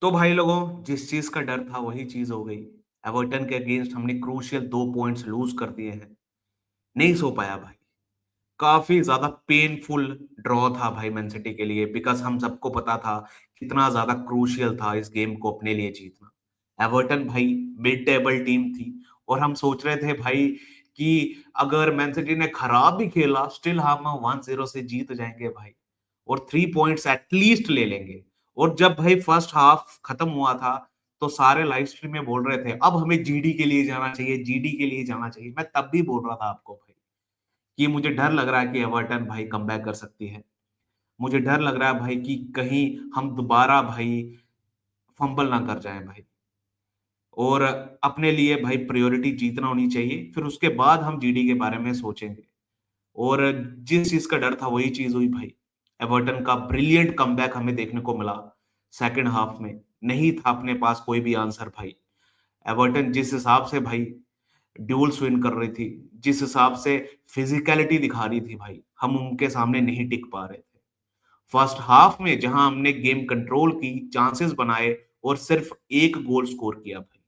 तो भाई लोगों, जिस चीज का डर था वही चीज हो गई। एवर्टन के अगेंस्ट हमने क्रूशियल 2 पॉइंट्स लूज कर दिए हैं। नहीं सो पाया भाई। काफी ज्यादा पेनफुल ड्रॉ था भाई मैन सिटी के लिए, बिकॉज हम सबको पता था कितना ज्यादा क्रूशियल था इस गेम को अपने लिए जीतना। एवर्टन भाई मिड टेबल टीम थी, और हम सोच रहे थे भाई कि अगर मैन सिटी ने खराब भी खेला स्टिल हम 1-0 से जीत जाएंगे भाई, और 3 पॉइंट्स एटलीस्ट ले लेंगे। और जब भाई फर्स्ट हाफ खत्म हुआ था तो सारे लाइव स्ट्रीम में बोल रहे थे अब हमें जीडी के लिए जाना चाहिए, जीडी के लिए जाना चाहिए। मैं तब भी बोल रहा था आपको भाई कि मुझे डर लग रहा है कि एवर्टन भाई कमबैक कर सकती है। मुझे डर लग रहा है भाई कि कहीं हम दोबारा भाई फंबल ना कर जाएं भाई। और अपने लिए भाई प्रायोरिटी जीतना होनी चाहिए, फिर उसके बाद हम जीडी के बारे में सोचेंगे। और जिस चीज का डर था वही चीज हुई भाई। एवर्टन का ब्रिलियंट कमबैक हमें देखने को मिला सेकंड हाफ में। नहीं था अपने पास कोई भी आंसर भाई। एवर्टन जिस हिसाब से भाई ड्यूल्स विन कर रही थी, जिस हिसाब से फिजिकलिटी दिखा रही थी भाई, हम उनके सामने नहीं टिक पा रहे थे। फर्स्ट हाफ में जहां हमने गेम कंट्रोल की, चांसेस बनाए और सिर्फ एक गोल स्कोर किया भाई।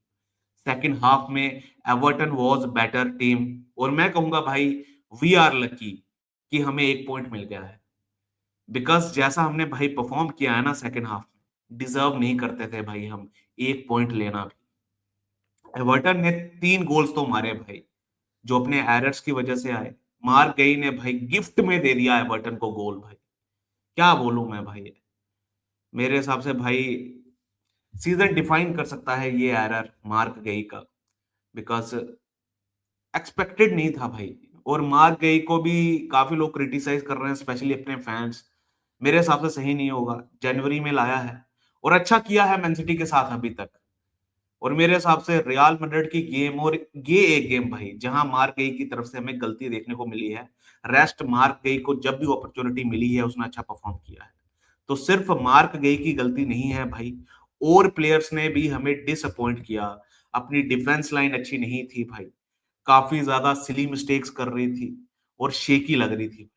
सेकंड हाफ में एवर्टन वाज बेटर टीम, और मैं कहूंगा भाई वी आर लकी कि हमें 1 पॉइंट मिल गया है। बिकॉज जैसा हमने भाई परफॉर्म किया है ना सेकंड हाफ में, डिजर्व नहीं करते थे भाई हम 1 पॉइंट लेना भी। एवर्टन ने 3 गोल्स तो मारे भाई, जो अपने एरर्स की वजह से आए। मार्क गई ने भाई गिफ्ट में दे दिया एवर्टन को गोल भाई। क्या बोलूं मैं भाई। मेरे हिसाब से भाई सीजन डिफाइन कर सकता है ये एरर मार्क गई का, बिकॉज एक्सपेक्टेड नहीं था भाई। और मार्क गई को भी काफी लोग क्रिटिसाइज कर रहे हैं, स्पेशली अपने फैंस। मेरे हिसाब से सही नहीं होगा। जनवरी में लाया है और अच्छा किया है मैन सिटी के साथ अभी तक। और मेरे हिसाब से रियल मैड्रिड की गेम, और ये एक गेम भाई जहां मार्क गेई की तरफ से हमें गलती देखने को मिली है। रेस्ट मार्क गेई को जब भी अपॉर्चुनिटी मिली है उसने अच्छा परफॉर्म किया है। तो सिर्फ मार्क गेई की गलती नहीं है भाई, और प्लेयर्स ने भी हमें डिसअपॉइंट किया। अपनी डिफेंस लाइन अच्छी नहीं थी भाई, काफी ज्यादा सिली मिस्टेक्स कर रही थी और शेकी लग रही थी।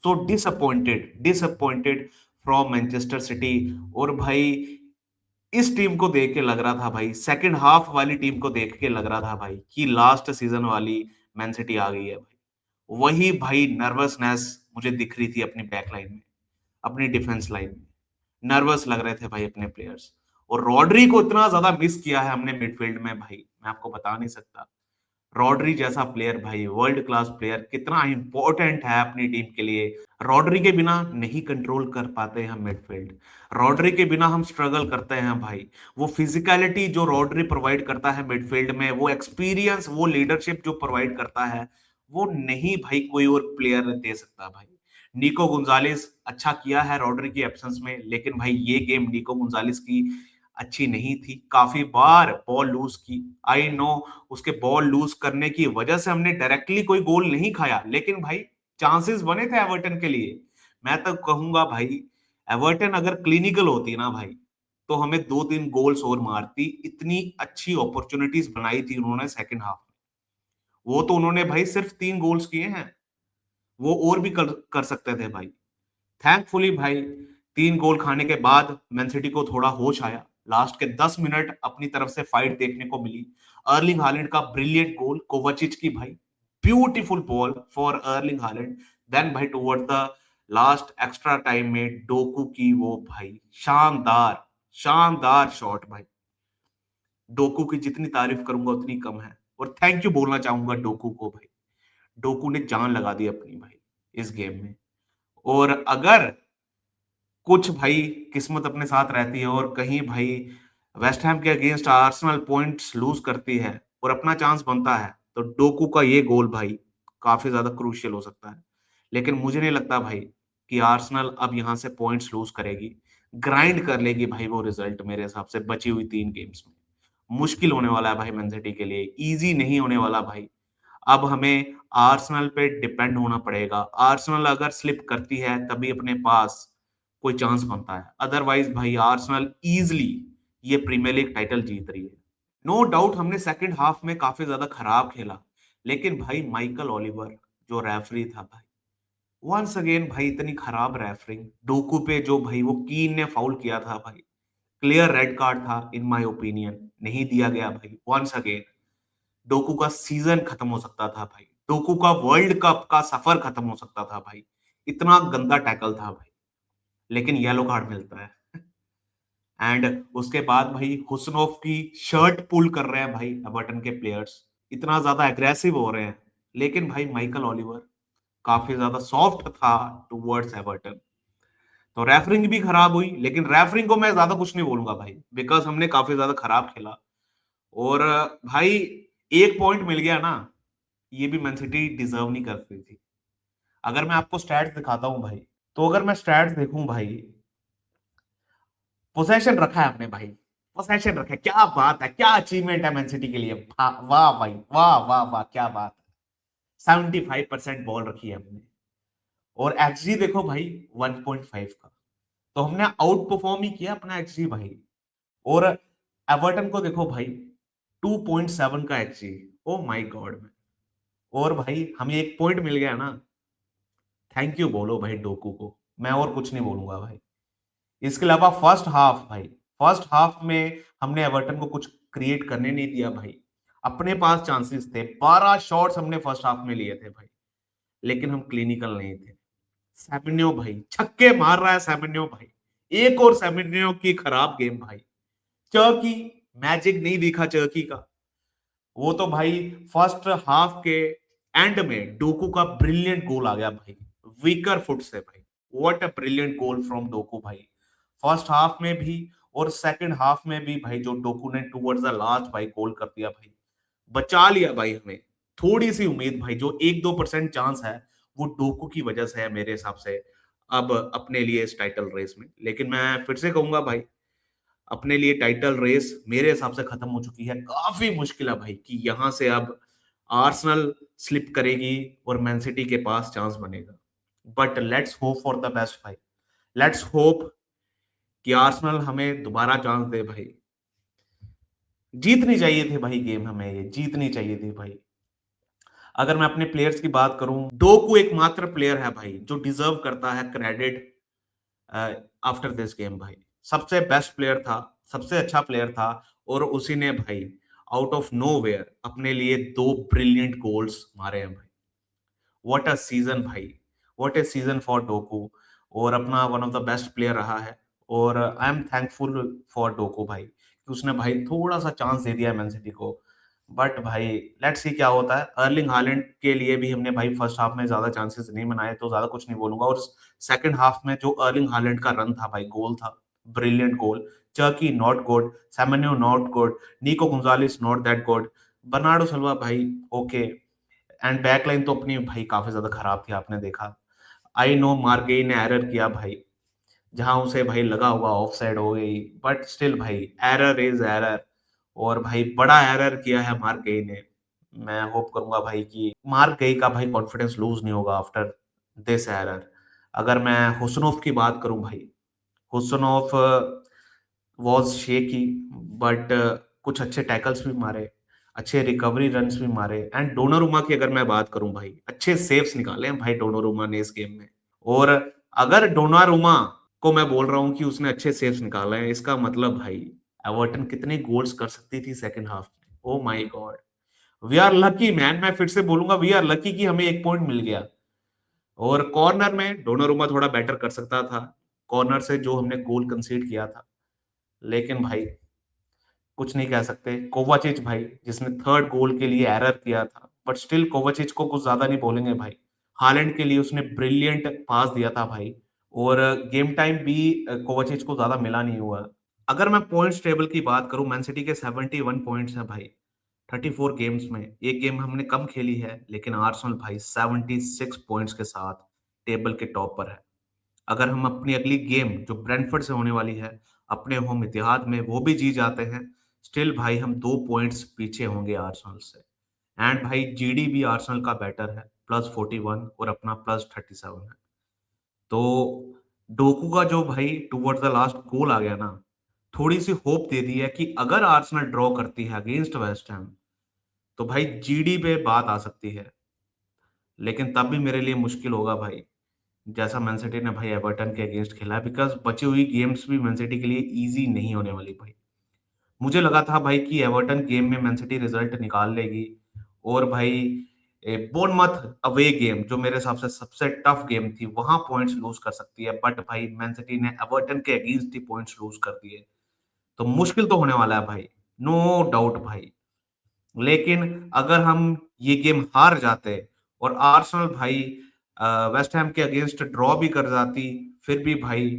So disappointed disappointed from Manchester city. और भाई इस टीम को देख के लग रहा था भाई, सेकंड हाफ वाली टीम को देख के लग रहा था भाई कि लास्ट सीजन वाली मैन सिटी आ गई है भाई। वही भाई नर्वसनेस मुझे दिख रही थी अपनी बैक लाइन में, अपनी डिफेंस लाइन में। नर्वस लग रहे थे भाई अपने प्लेयर्स। और रॉड्री को इतना ज्यादा मिस किया है हमने मिडफील्ड में भाई, मैं आपको बता नहीं सकता। रॉड्री जैसा प्लेयर भाई, वर्ल्ड क्लास प्लेयर, कितना इंपॉर्टेंट है अपनी टीम के लिए। रॉड्री के बिना नहीं कंट्रोल कर पाते हम मिडफील्ड। रॉड्री के बिना हम स्ट्रगल करते हैं भाई। वो फिजिकलिटी जो रॉड्री प्रोवाइड करता है मिडफील्ड में, वो एक्सपीरियंस, वो लीडरशिप जो प्रोवाइड करता है, वो नहीं भाई कोई और प्लेयर दे सकता भाई। निको गुंजालिस अच्छा किया है रॉड्री की एब्सेंस में, लेकिन भाई ये गेम निको गुंजालिस की अच्छी नहीं थी। काफी बार बॉल लूज की, आई नो। उसके बॉल लूज करने की वजह से हमने डायरेक्टली कोई गोल नहीं खाया, लेकिन भाई चांसेस बने थे एवर्टन के लिए। मैं तो कहूंगा भाई एवर्टन अगर क्लिनिकल होती ना भाई, तो हमें 2-3 गोल्स और मारती। इतनी अच्छी अपॉर्चुनिटीज बनाई थी उन्होंने सेकंड हाफ में। वो तो उन्होंने भाई सिर्फ 3 गोल्स किए हैं, वो और भी कर सकते थे भाई। थैंकफुली भाई 3 गोल खाने के बाद मैन सिटी को थोड़ा होश आया। लास्ट के 10 मिनट अपनी तरफ से फाइट देखने को मिली। अर्लिंग हालैंड का ब्रिलियंट गोल, कोवाचिच की भाई beautiful ball for Erling Haaland. Then भाई toward the last extra time में डोकू की वो भाई शानदार शानदार शॉट भाई। डोकू की जितनी तारीफ करूंगा उतनी कम है। और थैंक यू बोलना चाहूंगा डोकू को भाई। डोकू ने जान लगा दी अपनी भाई इस गेम में। और अगर कुछ भाई किस्मत अपने साथ रहती है और कहीं भाई वेस्ट हैम के अगेंस्ट आर्सेनल पॉइंट्स लूज करती है और अपना चांस बनता है, तो डोकू का ये गोल भाई काफी ज्यादा क्रूशियल हो सकता है। लेकिन मुझे नहीं लगता भाई कि आर्सेनल अब यहां से पॉइंट्स लूज करेगी। ग्राइंड कर लेगी भाई वो रिजल्ट, मेरे हिसाब से बची हुई 3 गेम्स में। मुश्किल होने वाला है भाई मैन सिटी के लिए, इजी नहीं होने वाला भाई। अब हमें आर्सेनल पे डिपेंड होना पड़ेगा। आर्सेनल अगर स्लिप करती है तभी अपने पास कोई चांस बनता है, अदरवाइज भाई आर्सेनल इजीली ये प्रीमियर लीग टाइटल जीत रही है। नो डाउट हमने सेकंड हाफ में काफी ज्यादा खराब खेला, लेकिन भाई माइकल ओलिवर जो रेफरी था भाई, वंस अगेन भाई इतनी खराब रेफरिंग। डोकू पे जो भाई वो कीन ने फाउल किया था भाई, क्लियर रेड कार्ड था इन माय ओपिनियन, नहीं दिया गया भाई। वंस अगेन डोकू का सीजन खत्म हो सकता था भाई, डोकू का वर्ल्ड कप का सफर खत्म हो सकता था भाई, इतना गंदा टैकल था भाई। लेकिन येलो कार्ड मिलता है। एंड उसके बाद भाई हुस्नोव की शर्ट पुल कर रहे हैं भाई एवर्टन के प्लेयर्स, इतना ज्यादा एग्रेसिव हो रहे हैं। लेकिन भाई माइकल ओलिवर काफी ज्यादा सॉफ्ट था टुवर्ड्स एवर्टन। तो रेफरिंग भी खराब हुई, लेकिन रेफरिंग को मैं ज्यादा कुछ नहीं बोलूंगा भाई, बिकॉज हमने काफी ज्यादा खराब खेला। और भाई एक पॉइंट मिल गया ना, ये भी मैन सिटी डिजर्व नहीं करती थी। अगर मैं आपको स्टैट्स दिखाता हूं भाई, तो अगर मैं स्टैट्स देखूं भाई, पोसेशन रखा है आपने भाई, पोसेशन रखा है, क्या बात है, क्या अचीवमेंट है मैन सिटी के लिए। वाह भाई, वाह वाह वाह, क्या बात है। 75% बॉल रखी है हमने। और एक्सजी देखो भाई 1.5 का, तो हमने आउट परफॉर्म ही किया अपना एक्सजी भाई। और एवर्टन को देखो भाई 2.7 का एक्सजी। O my God. और भाई हमें एक पॉइंट मिल गया ना, थैंक यू बोलो भाई डोकू को, मैं और कुछ नहीं बोलूंगा भाई। इसके अलावा फर्स्ट हाफ भाई, फर्स्ट हाफ में हमने एवर्टन को कुछ क्रिएट करने नहीं दिया भाई। अपने पास चांसेस थे, 12 शॉट्स हमने फर्स्ट हाफ में लिए थे भाई, लेकिन हम क्लिनिकल नहीं थे। सेमेन्यो भाई छक्के मार रहा है, सेमेन्यो भाई, एक और सेमेन्यो की खराब गेम भाई। चर्की, मैजिक नहीं दिखा चर्की का। वो तो भाई फर्स्ट हाफ के एंड में डोकू का ब्रिलियंट गोल आ गया भाई, वीकर फुट से भाई। What a brilliant goal from Docu भाई, फर्स्ट हाफ में भी और सेकंड हाफ में भी भाई, जो डोकू ने टुवर्ड्स द लास्ट भाई गोल कर दिया भाई, बचा लिया भाई हमें। थोड़ी सी उम्मीद भाई, जो 1-2% चांस है, वो डोकू की वजह से है मेरे हिसाब से अब अपने लिए इस टाइटल रेस में। लेकिन मैं फिर से कहूंगा भाई, अपने लिए टाइटल रेस मेरे हिसाब से खत्म हो चुकी है। काफी मुश्किल है भाई कि यहां से अब आर्सेनल स्लिप करेगी और मैन सिटी के पास चांस बनेगा। But let's hope for the best भाई, लेट्स होप कि आर्सेनल हमें दोबारा चांस दे भाई। जीतनी चाहिए थी भाई गेम, हमें ये जीतनी चाहिए थी भाई। अगर मैं अपने प्लेयर्स की बात करूं, डोकू एकमात्र प्लेयर है भाई जो डिजर्व करता है क्रेडिट आफ्टर दिस गेम भाई। सबसे बेस्ट प्लेयर था, सबसे अच्छा प्लेयर था, और उसी ने भाई आउट ऑफ नोवेयर अपने लिए 2 ब्रिलियंट गोल्स मारे हैं भाई। व्हाट अ सीजन भाई, what a season for Docu. और अपना one of the best player रहा है। और I am thankful for Docu भाई कि उसने भाई थोड़ा सा चांस दे दिया मैन सिटी को। बट भाई लेट्स सी क्या होता है। अर्लिंग हालैंड के लिए भी हमने भाई फर्स्ट हाफ में ज्यादा चांसेस नहीं बनाए, तो ज्यादा कुछ नहीं बोलूंगा। और सेकंड हाफ में जो अर्लिंग हालैंड का रन था भाई, गोल था, brilliant goal. Cherki not good, Semenyo not good, Nico Gonzalez not that good, Bernardo Silva भाई ओके। एंड बैकलाइन तो अपनी भाई काफी ज्यादा खराब थी, आपने देखा। आई नो मार्गेई ने एरर किया भाई, जहां उसे भाई लगा होगा ऑफ साइड हो गई, बट स्टिल भाई एरर इज एरर। और भाई बड़ा एरर किया है मार्गेई ने। मैं होप करूंगा भाई कि मार्गेई का भाई कॉन्फिडेंस लूज नहीं होगा आफ्टर दिस एरर। अगर मैं हुसनोफ की बात करूं भाई, हुसनोफ वॉज शेकी, बट कुछ अच्छे टैकल्स भी मारे, अच्छे रिकवरी रन्स भी मारे। एंड डोनारुमा की अगर मैं बात करूं भाई, अच्छे सेव्स निकाले हैं भाई डोनारुमा ने इस गेम में। और अगर डोनारुमा को मैं बोल रहा हूं कि उसने अच्छे सेव्स निकाले हैं, इसका मतलब भाई एवर्टन कितने गोल्स कर सकती थी सेकंड हाफ में। Oh my God, we are lucky man, मैं फिर से बोलूंगा वी आर लकी कि हमें एक पॉइंट मिल गया। और कॉर्नर में डोनारुमा थोड़ा बेटर कर सकता था, कॉर्नर से जो हमने गोल कंसीड किया था। लेकिन भाई कुछ नहीं कह सकते। कोवाचिच भाई जिसने थर्ड गोल के लिए एरर किया था, बट स्टिल कोवाचिच को कुछ ज्यादा नहीं बोलेंगे भाई। हालैंड के लिए उसने ब्रिलियंट पास दिया था भाई। और गेम टाइम भी कोवाचिच को ज्यादा मिला नहीं हुआ। अगर मैं पॉइंट्स टेबल की बात करूं, मैन सिटी के 71 पॉइंट्स हैं भाई 34 गेम्स में। एक गेम हमने कम खेली है, लेकिन आर्सेनल भाई 76 पॉइंट्स के साथ टेबल के टॉप पर है। अगर हम अपनी अगली गेम जो ब्रेंटफोर्ड से होने वाली है अपने होम इतिहाद में वो भी जी जाते हैं, स्टिल भाई हम 2 पॉइंट्स पीछे होंगे आर्सेनल से। एंड भाई जीडी भी आर्सेनल का बेटर है, +41 और अपना +37 है। तो डोकू का जो भाई टुवर्ड्स द लास्ट गोल आ गया ना, थोड़ी सी होप दे दी है कि अगर आर्सेनल ड्रॉ करती है अगेंस्ट वेस्ट हैम, तो भाई जीडी पे बात आ सकती है। लेकिन तब भी मेरे लिए मुश्किल होगा भाई, जैसा मैन सिटी ने भाई एवर्टन के अगेंस्ट खेला, बिकॉज बची हुई गेम्स भी मैन सिटी के लिए इजी नहीं होने वाली भाई। मुझे लगा था भाई कि एवर्टन गेम में मैन सिटी रिजल्ट निकाल लेगी, और भाई बोर्नमथ अवे गेम जो मेरे हिसाब से सबसे टफ गेम थी, वहां पॉइंट्स लूज कर सकती है, बट भाई मैन सिटी ने एवर्टन के अगेंस्ट ही पॉइंट्स लूज कर दिए। तो मुश्किल तो होने वाला है भाई, नो डाउट भाई। लेकिन अगर हम ये गेम हार जाते और आर्सेनल भाई वेस्ट हैम के अगेंस्ट ड्रॉ भी कर जाती, फिर भी भाई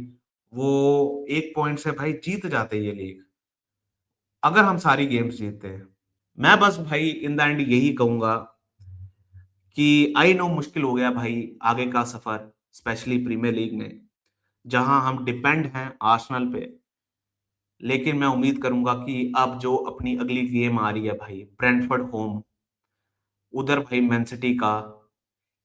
वो 1 पॉइंट से भाई जीत जाते ये लीग, अगर हम सारी गेम्स जीतते हैं। मैं बस भाई इन द एंड यही कहूंगा कि आई नो मुश्किल हो गया भाई आगे का सफर, स्पेशली प्रीमियर लीग में, जहां हम डिपेंड हैं आर्सेनल पे। लेकिन मैं उम्मीद करूंगा कि अब जो अपनी अगली गेम आ रही है भाई, ब्रेंटफोर्ड होम, उधर भाई मैन सिटी का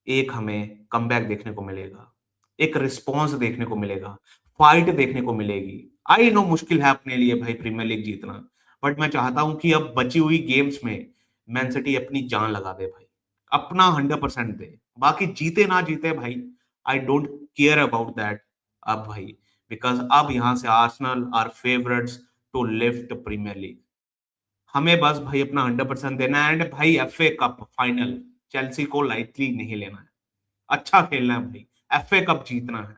एक हमें कमबैक देखने को मिलेगा, एक रिस्पॉन्स देखने को मिलेगा, फाइट देखने को मिलेगी। आई नो मुश्किल है अपने लिए भाई प्रीमियर लीग जीतना, बट मैं चाहता हूं कि अब बची हुई गेम्स में मैन सिटी अपनी जान लगा दे भाई, अपना 100% दे। बाकी जीते ना जीते भाई, I don't care about that अब भाई, बिकॉज अब यहां से Arsenal are favourites to lift Premier League. हमें बस भाई अपना 100% देना है, एंड भाई एफए कप फाइनल चेल्सी को लाइटली नहीं लेना है, अच्छा खेलना है भाई, एफए कप जीतना है।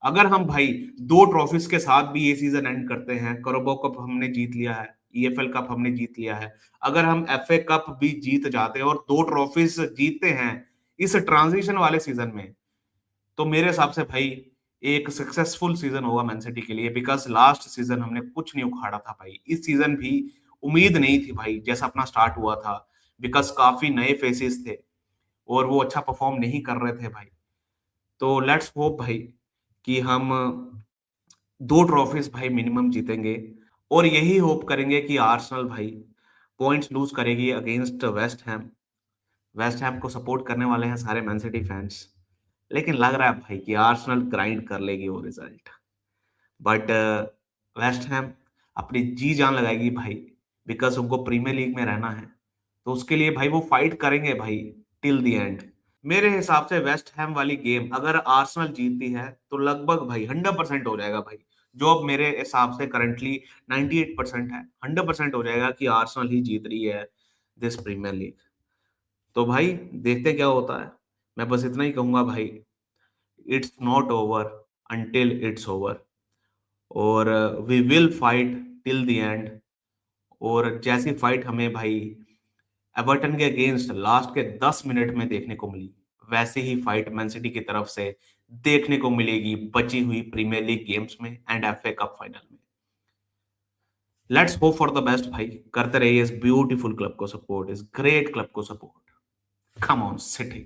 अगर हम भाई दो ट्रॉफीज के साथ भी ये सीजन एंड करते हैं, करोबो कप हमने जीत लिया है, ईएफएल कप हमने जीत लिया है, अगर हम एफए कप भी जीत जाते हैं और दो ट्रॉफीज जीतते हैं इस ट्रांजिशन वाले सीजन में, तो मेरे हिसाब से भाई एक सक्सेसफुल सीजन होगा मैन सिटी के लिए, बिकॉज लास्ट सीजन हमने कुछ नहीं उखाड़ा था भाई, इस सीजन भी उम्मीद नहीं थी भाई जैसा अपना स्टार्ट हुआ था, बिकॉज काफी नए फेसेस थे और वो अच्छा परफॉर्म नहीं कर रहे थे भाई। तो लेट्स होप भाई कि हम दो ट्रॉफीज भाई मिनिमम जीतेंगे, और यही होप करेंगे कि आर्सेनल भाई पॉइंट्स लूज करेगी against West Ham. West Ham को सपोर्ट करने वाले हैं सारे मैन सिटी फैंस, लेकिन लग रहा है भाई कि आर्सेनल ग्राइंड कर लेगी वो रिजल्ट। बट वेस्ट हैम अपनी जी जान लगाएगी भाई, बिकॉज उनको प्रीमियर लीग में रहना है, तो उसके लिए भाई वो फाइट करेंगे भाई टिल द एंड। मेरे हिसाब से वेस्ट हैम वाली गेम अगर आर्सेनल जीतती है तो लगभग भाई 100% हो जाएगा भाई, जो अब मेरे हिसाब से करंटली 98% है, 100% हो जाएगा कि आर्सेनल ही जीत रही है दिस प्रीमियर लीग। तो भाई देखते क्या होता है। मैं बस इतना ही कहूंगा भाई, it's not over until it's over, और we will fight till the end. और जैसी फाइट हमें भाई एवर्टन के अगेंस्ट लास्ट के 10 मिनट में देखने को मिली, वैसे ही फाइट मैन सिटी की तरफ से देखने को मिलेगी बची हुई प्रीमियर लीग गेम्स में एंड एफए कप फाइनल में। Let's hope for the best भाई, करते रहिए इस ब्यूटीफुल क्लब को सपोर्ट, इस ग्रेट क्लब को सपोर्ट। Come on city.